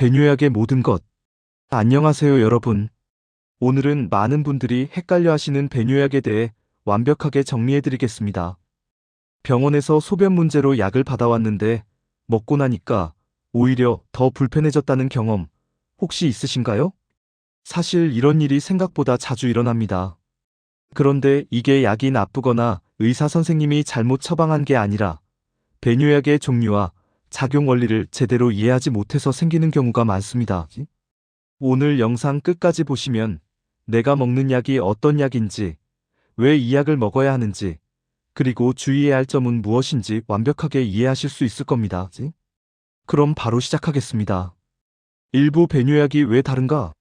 배뇨약의 모든 것. 안녕하세요, 여러분. 오늘은 많은 분들이 헷갈려 하시는 배뇨약에 대해 완벽하게 정리해 드리겠습니다. 병원에서 소변 문제로 약을 받아왔는데 먹고 나니까 오히려 더 불편해졌다는 경험 혹시 있으신가요? 사실 이런 일이 생각보다 자주 일어납니다. 그런데 이게 약이 나쁘거나 의사 선생님이 잘못 처방한 게 아니라 배뇨약의 종류와 작용 원리를 제대로 이해하지 못해서 생기는 경우가 많습니다. 오늘 영상 끝까지 보시면 내가 먹는 약이 어떤 약인지, 왜 이 약을 먹어야 하는지, 그리고 주의해야 할 점은 무엇인지 완벽하게 이해하실 수 있을 겁니다. 그럼 바로 시작하겠습니다. 일부 배뇨약이 왜 다른가?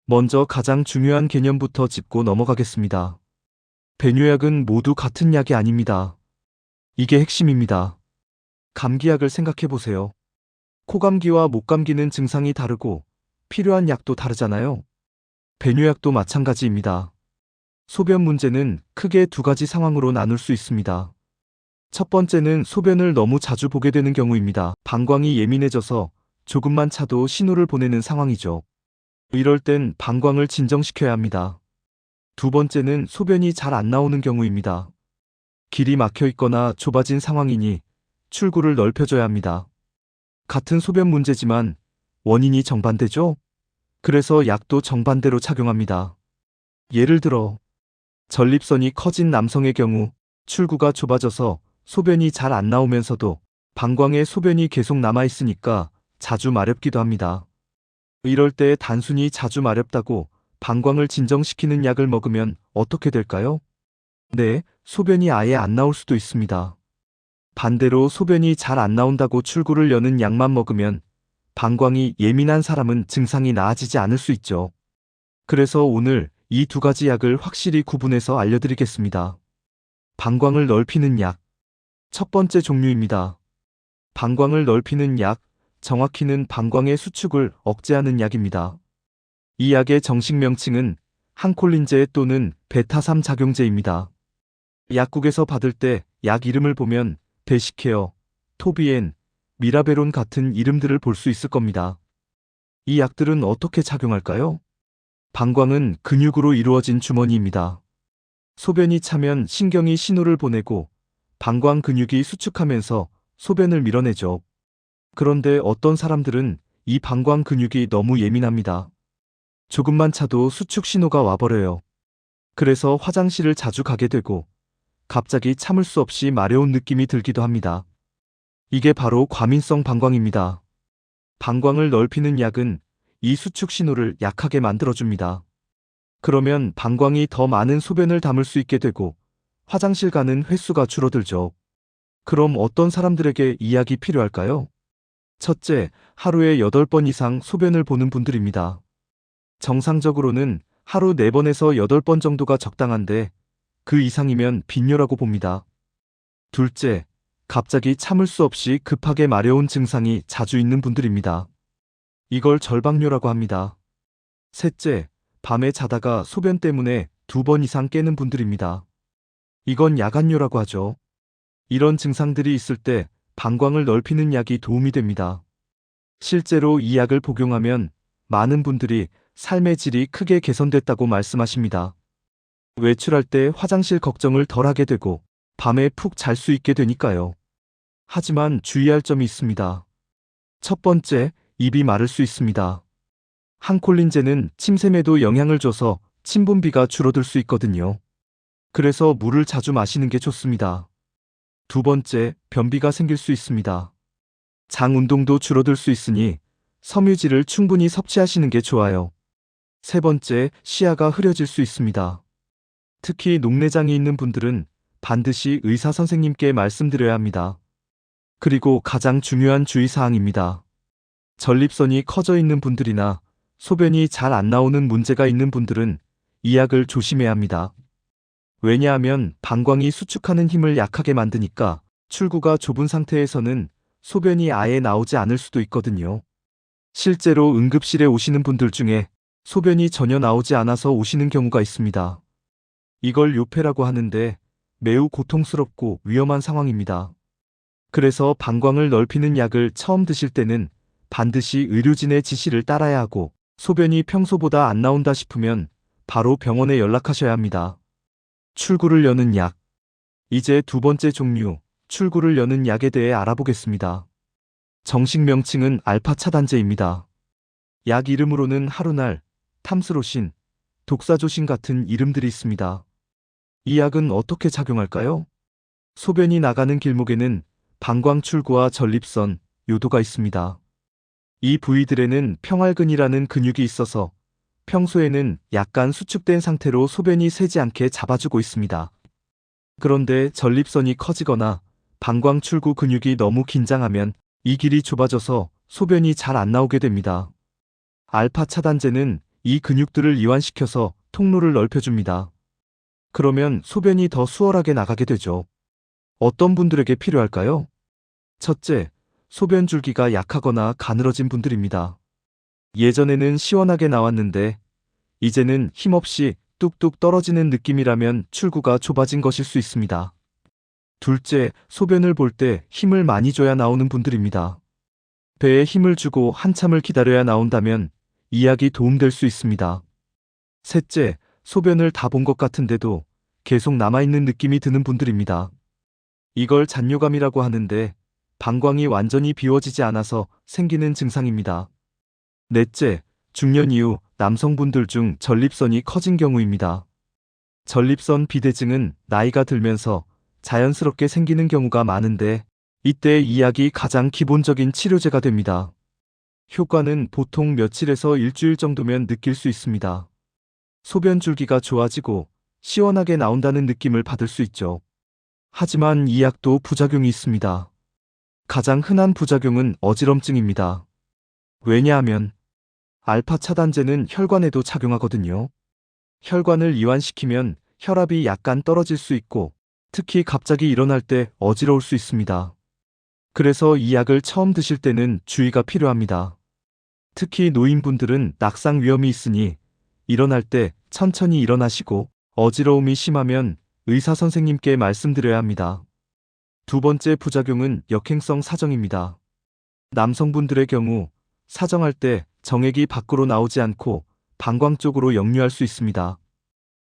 먼저 가장 중요한 개념부터 짚고 넘어가겠습니다. 배뇨약은 모두 같은 약이 아닙니다. 이게 핵심입니다. 감기약을 생각해 보세요. 코감기와 목감기는 증상이 다르고 필요한 약도 다르잖아요. 배뇨약도 마찬가지입니다. 소변 문제는 크게 두 가지 상황으로 나눌 수 있습니다. 첫 번째는 소변을 너무 자주 보게 되는 경우입니다. 방광이 예민해져서 조금만 차도 신호를 보내는 상황이죠. 이럴 땐 방광을 진정시켜야 합니다. 두 번째는 소변이 잘 안 나오는 경우입니다. 길이 막혀 있거나 좁아진 상황이니 출구를 넓혀줘야 합니다. 같은 소변 문제지만 원인이 정반대죠? 그래서 약도 정반대로 작용합니다. 예를 들어 전립선이 커진 남성의 경우 출구가 좁아져서 소변이 잘 안 나오면서도 방광에 소변이 계속 남아있으니까 자주 마렵기도 합니다. 이럴 때 단순히 자주 마렵다고 방광을 진정시키는 약을 먹으면 어떻게 될까요? 네, 소변이 아예 안 나올 수도 있습니다. 반대로 소변이 잘 안 나온다고 출구를 여는 약만 먹으면 방광이 예민한 사람은 증상이 나아지지 않을 수 있죠. 그래서 오늘 이 두 가지 약을 확실히 구분해서 알려드리겠습니다. 방광을 넓히는 약. 첫 번째 종류입니다. 방광을 넓히는 약, 정확히는 방광의 수축을 억제하는 약입니다. 이 약의 정식 명칭은 항콜린제 또는 베타3 작용제입니다. 약국에서 받을 때 약 이름을 보면 데시케어, 토비엔, 미라베론 같은 이름들을 볼 수 있을 겁니다. 이 약들은 어떻게 작용할까요? 방광은 근육으로 이루어진 주머니입니다. 소변이 차면 신경이 신호를 보내고 방광 근육이 수축하면서 소변을 밀어내죠. 그런데 어떤 사람들은 이 방광 근육이 너무 예민합니다. 조금만 차도 수축 신호가 와버려요. 그래서 화장실을 자주 가게 되고 갑자기 참을 수 없이 마려운 느낌이 들기도 합니다. 이게 바로 과민성 방광입니다. 방광을 넓히는 약은 이 수축 신호를 약하게 만들어줍니다. 그러면 방광이 더 많은 소변을 담을 수 있게 되고 화장실 가는 횟수가 줄어들죠. 그럼 어떤 사람들에게 이 약이 필요할까요? 첫째, 하루에 8번 이상 소변을 보는 분들입니다. 정상적으로는 하루 4번에서 8번 정도가 적당한데 그 이상이면 빈뇨라고 봅니다. 둘째, 갑자기 참을 수 없이 급하게 마려운 증상이 자주 있는 분들입니다. 이걸 절박뇨라고 합니다. 셋째, 밤에 자다가 소변 때문에 2번 이상 깨는 분들입니다. 이건 야간뇨라고 하죠. 이런 증상들이 있을 때 방광을 넓히는 약이 도움이 됩니다. 실제로 이 약을 복용하면 많은 분들이 삶의 질이 크게 개선됐다고 말씀하십니다. 외출할 때 화장실 걱정을 덜 하게 되고 밤에 푹 잘 수 있게 되니까요. 하지만 주의할 점이 있습니다. 첫 번째, 입이 마를 수 있습니다. 항콜린제는 침샘에도 영향을 줘서 침분비가 줄어들 수 있거든요. 그래서 물을 자주 마시는 게 좋습니다. 두 번째, 변비가 생길 수 있습니다. 장 운동도 줄어들 수 있으니 섬유질을 충분히 섭취하시는 게 좋아요. 세 번째, 시야가 흐려질 수 있습니다. 특히 녹내장이 있는 분들은 반드시 의사 선생님께 말씀드려야 합니다. 그리고 가장 중요한 주의사항입니다. 전립선이 커져 있는 분들이나 소변이 잘 안 나오는 문제가 있는 분들은 이 약을 조심해야 합니다. 왜냐하면 방광이 수축하는 힘을 약하게 만드니까 출구가 좁은 상태에서는 소변이 아예 나오지 않을 수도 있거든요. 실제로 응급실에 오시는 분들 중에 소변이 전혀 나오지 않아서 오시는 경우가 있습니다. 이걸 요폐라고 하는데 매우 고통스럽고 위험한 상황입니다. 그래서 방광을 넓히는 약을 처음 드실 때는 반드시 의료진의 지시를 따라야 하고 소변이 평소보다 안 나온다 싶으면 바로 병원에 연락하셔야 합니다. 출구를 여는 약. 이제 두 번째 종류, 출구를 여는 약에 대해 알아보겠습니다. 정식 명칭은 알파 차단제입니다. 약 이름으로는 하루날, 탐스로신, 독사조신 같은 이름들이 있습니다. 이 약은 어떻게 작용할까요? 소변이 나가는 길목에는 방광 출구와 전립선, 요도가 있습니다. 이 부위들에는 평활근이라는 근육이 있어서 평소에는 약간 수축된 상태로 소변이 새지 않게 잡아주고 있습니다. 그런데 전립선이 커지거나 방광 출구 근육이 너무 긴장하면 이 길이 좁아져서 소변이 잘 안 나오게 됩니다. 알파 차단제는 이 근육들을 이완시켜서 통로를 넓혀줍니다. 그러면 소변이 더 수월하게 나가게 되죠. 어떤 분들에게 필요할까요? 첫째, 소변 줄기가 약하거나 가늘어진 분들입니다. 예전에는 시원하게 나왔는데 이제는 힘없이 뚝뚝 떨어지는 느낌이라면 출구가 좁아진 것일 수 있습니다. 둘째, 소변을 볼 때 힘을 많이 줘야 나오는 분들입니다. 배에 힘을 주고 한참을 기다려야 나온다면 이 약이 도움될 수 있습니다. 셋째, 소변을 다 본 것 같은데도 계속 남아있는 느낌이 드는 분들입니다. 이걸 잔뇨감이라고 하는데 방광이 완전히 비워지지 않아서 생기는 증상입니다. 넷째, 중년 이후 남성분들 중 전립선이 커진 경우입니다. 전립선 비대증은 나이가 들면서 자연스럽게 생기는 경우가 많은데 이때 이 약이 가장 기본적인 치료제가 됩니다. 효과는 보통 며칠에서 일주일 정도면 느낄 수 있습니다. 소변 줄기가 좋아지고 시원하게 나온다는 느낌을 받을 수 있죠. 하지만 이 약도 부작용이 있습니다. 가장 흔한 부작용은 어지럼증입니다. 왜냐하면 알파 차단제는 혈관에도 작용하거든요. 혈관을 이완시키면 혈압이 약간 떨어질 수 있고 특히 갑자기 일어날 때 어지러울 수 있습니다. 그래서 이 약을 처음 드실 때는 주의가 필요합니다. 특히 노인분들은 낙상 위험이 있으니 일어날 때 천천히 일어나시고 어지러움이 심하면 의사 선생님께 말씀드려야 합니다. 두 번째 부작용은 역행성 사정입니다. 남성분들의 경우 사정할 때 정액이 밖으로 나오지 않고 방광 쪽으로 역류할 수 있습니다.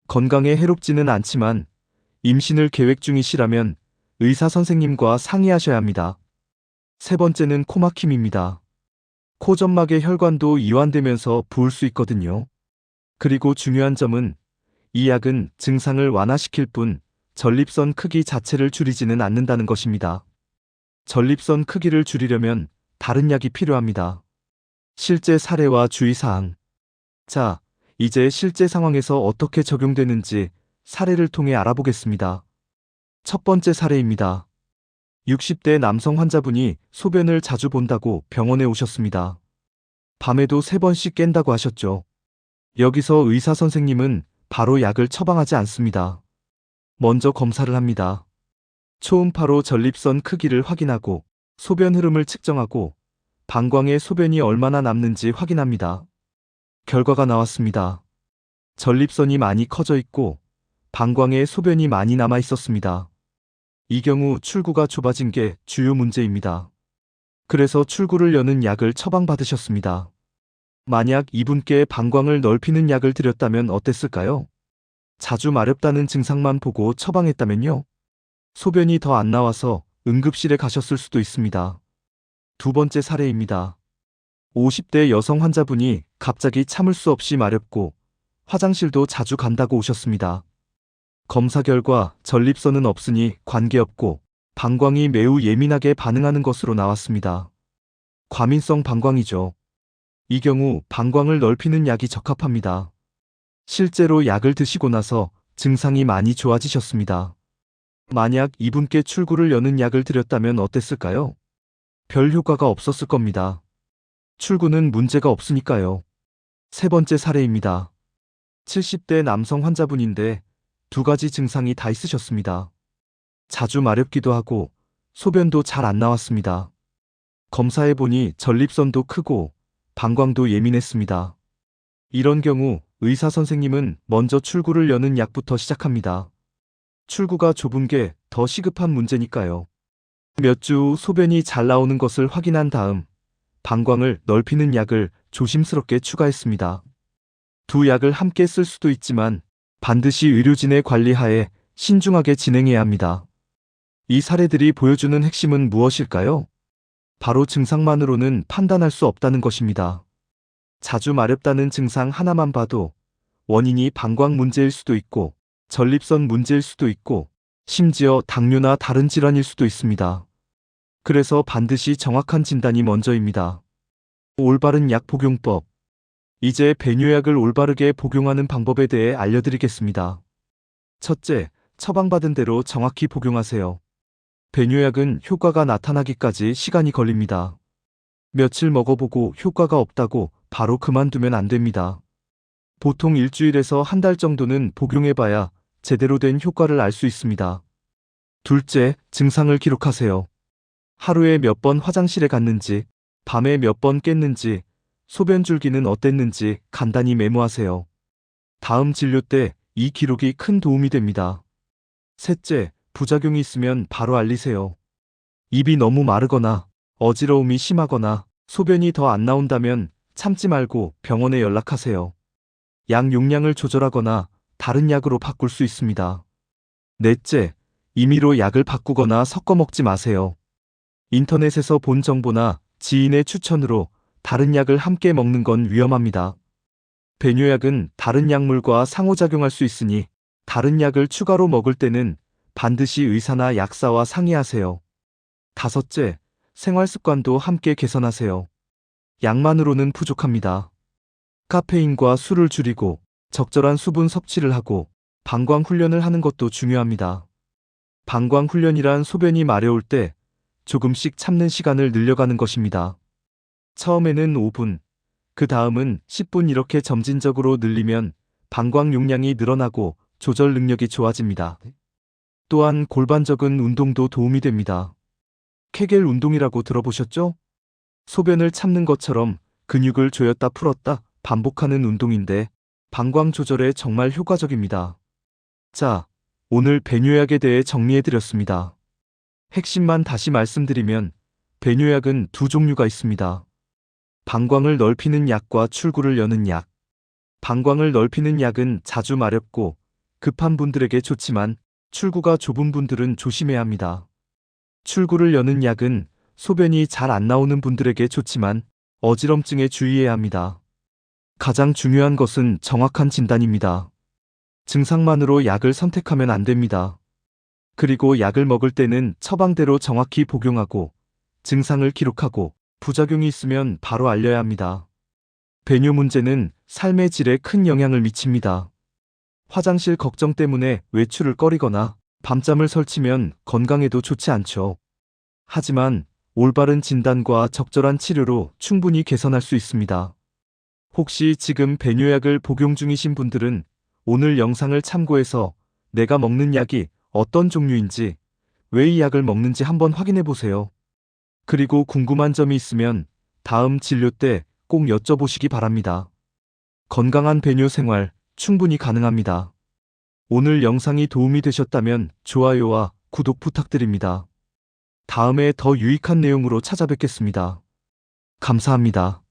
건강에 해롭지는 않지만 임신을 계획 중이시라면 의사 선생님과 상의하셔야 합니다. 세 번째는 코막힘입니다. 코점막의 혈관도 이완되면서 부을 수 있거든요. 그리고 중요한 점은 이 약은 증상을 완화시킬 뿐 전립선 크기 자체를 줄이지는 않는다는 것입니다. 전립선 크기를 줄이려면 다른 약이 필요합니다. 실제 사례와 주의사항. 자, 이제 실제 상황에서 어떻게 적용되는지 사례를 통해 알아보겠습니다. 첫 번째 사례입니다. 60대 남성 환자분이 소변을 자주 본다고 병원에 오셨습니다. 밤에도 3번씩 깬다고 하셨죠. 여기서 의사 선생님은 바로 약을 처방하지 않습니다. 먼저 검사를 합니다. 초음파로 전립선 크기를 확인하고 소변 흐름을 측정하고 방광에 소변이 얼마나 남는지 확인합니다. 결과가 나왔습니다. 전립선이 많이 커져 있고 방광에 소변이 많이 남아 있었습니다. 이 경우 출구가 좁아진 게 주요 문제입니다. 그래서 출구를 여는 약을 처방받으셨습니다. 만약 이분께 방광을 넓히는 약을 드렸다면 어땠을까요? 자주 마렵다는 증상만 보고 처방했다면요? 소변이 더 안 나와서 응급실에 가셨을 수도 있습니다. 두 번째 사례입니다. 50대 여성 환자분이 갑자기 참을 수 없이 마렵고 화장실도 자주 간다고 오셨습니다. 검사 결과 전립선은 없으니 관계없고 방광이 매우 예민하게 반응하는 것으로 나왔습니다. 과민성 방광이죠. 이 경우 방광을 넓히는 약이 적합합니다. 실제로 약을 드시고 나서 증상이 많이 좋아지셨습니다. 만약 이분께 출구를 여는 약을 드렸다면 어땠을까요? 별 효과가 없었을 겁니다. 출구는 문제가 없으니까요. 세 번째 사례입니다. 70대 남성 환자분인데 두 가지 증상이 다 있으셨습니다. 자주 마렵기도 하고 소변도 잘 안 나왔습니다. 검사해보니 전립선도 크고 방광도 예민했습니다. 이런 경우 의사 선생님은 먼저 출구를 여는 약부터 시작합니다. 출구가 좁은 게 더 시급한 문제니까요. 몇 주 후 소변이 잘 나오는 것을 확인한 다음 방광을 넓히는 약을 조심스럽게 추가했습니다. 두 약을 함께 쓸 수도 있지만 반드시 의료진의 관리하에 신중하게 진행해야 합니다. 이 사례들이 보여주는 핵심은 무엇일까요? 바로 증상만으로는 판단할 수 없다는 것입니다. 자주 마렵다는 증상 하나만 봐도 원인이 방광 문제일 수도 있고 전립선 문제일 수도 있고 심지어 당뇨나 다른 질환일 수도 있습니다. 그래서 반드시 정확한 진단이 먼저입니다. 올바른 약 복용법. 이제 배뇨약을 올바르게 복용하는 방법에 대해 알려드리겠습니다. 첫째, 처방받은 대로 정확히 복용하세요. 배뇨약은 효과가 나타나기까지 시간이 걸립니다. 며칠 먹어보고 효과가 없다고 바로 그만두면 안 됩니다. 보통 일주일에서 한 달 정도는 복용해봐야 제대로 된 효과를 알 수 있습니다. 둘째, 증상을 기록하세요. 하루에 몇 번 화장실에 갔는지, 밤에 몇 번 깼는지, 소변 줄기는 어땠는지 간단히 메모하세요. 다음 진료 때 이 기록이 큰 도움이 됩니다. 셋째, 부작용이 있으면 바로 알리세요. 입이 너무 마르거나 어지러움이 심하거나 소변이 더 안 나온다면 참지 말고 병원에 연락하세요. 약 용량을 조절하거나 다른 약으로 바꿀 수 있습니다. 넷째, 임의로 약을 바꾸거나 섞어 먹지 마세요. 인터넷에서 본 정보나 지인의 추천으로 다른 약을 함께 먹는 건 위험합니다. 배뇨약은 다른 약물과 상호작용할 수 있으니 다른 약을 추가로 먹을 때는 반드시 의사나 약사와 상의하세요. 다섯째, 생활 습관도 함께 개선하세요. 약만으로는 부족합니다. 카페인과 술을 줄이고 적절한 수분 섭취를 하고 방광 훈련을 하는 것도 중요합니다. 방광 훈련이란 소변이 마려울 때 조금씩 참는 시간을 늘려가는 것입니다. 처음에는 5분, 그 다음은 10분 이렇게 점진적으로 늘리면 방광 용량이 늘어나고 조절 능력이 좋아집니다. 또한 골반적인 운동도 도움이 됩니다. 케겔 운동이라고 들어보셨죠? 소변을 참는 것처럼 근육을 조였다 풀었다 반복하는 운동인데 방광 조절에 정말 효과적입니다. 자, 오늘 배뇨약에 대해 정리해드렸습니다. 핵심만 다시 말씀드리면 배뇨약은 두 종류가 있습니다. 방광을 넓히는 약과 출구를 여는 약. 방광을 넓히는 약은 자주 마렵고 급한 분들에게 좋지만 출구가 좁은 분들은 조심해야 합니다. 출구를 여는 약은 소변이 잘 안 나오는 분들에게 좋지만 어지럼증에 주의해야 합니다. 가장 중요한 것은 정확한 진단입니다. 증상만으로 약을 선택하면 안 됩니다. 그리고 약을 먹을 때는 처방대로 정확히 복용하고 증상을 기록하고 부작용이 있으면 바로 알려야 합니다. 배뇨 문제는 삶의 질에 큰 영향을 미칩니다. 화장실 걱정 때문에 외출을 꺼리거나 밤잠을 설치면 건강에도 좋지 않죠. 하지만 올바른 진단과 적절한 치료로 충분히 개선할 수 있습니다. 혹시 지금 배뇨약을 복용 중이신 분들은 오늘 영상을 참고해서 내가 먹는 약이 어떤 종류인지, 왜 이 약을 먹는지 한번 확인해 보세요. 그리고 궁금한 점이 있으면 다음 진료 때 꼭 여쭤보시기 바랍니다. 건강한 배뇨 생활 충분히 가능합니다. 오늘 영상이 도움이 되셨다면 좋아요와 구독 부탁드립니다. 다음에 더 유익한 내용으로 찾아뵙겠습니다. 감사합니다.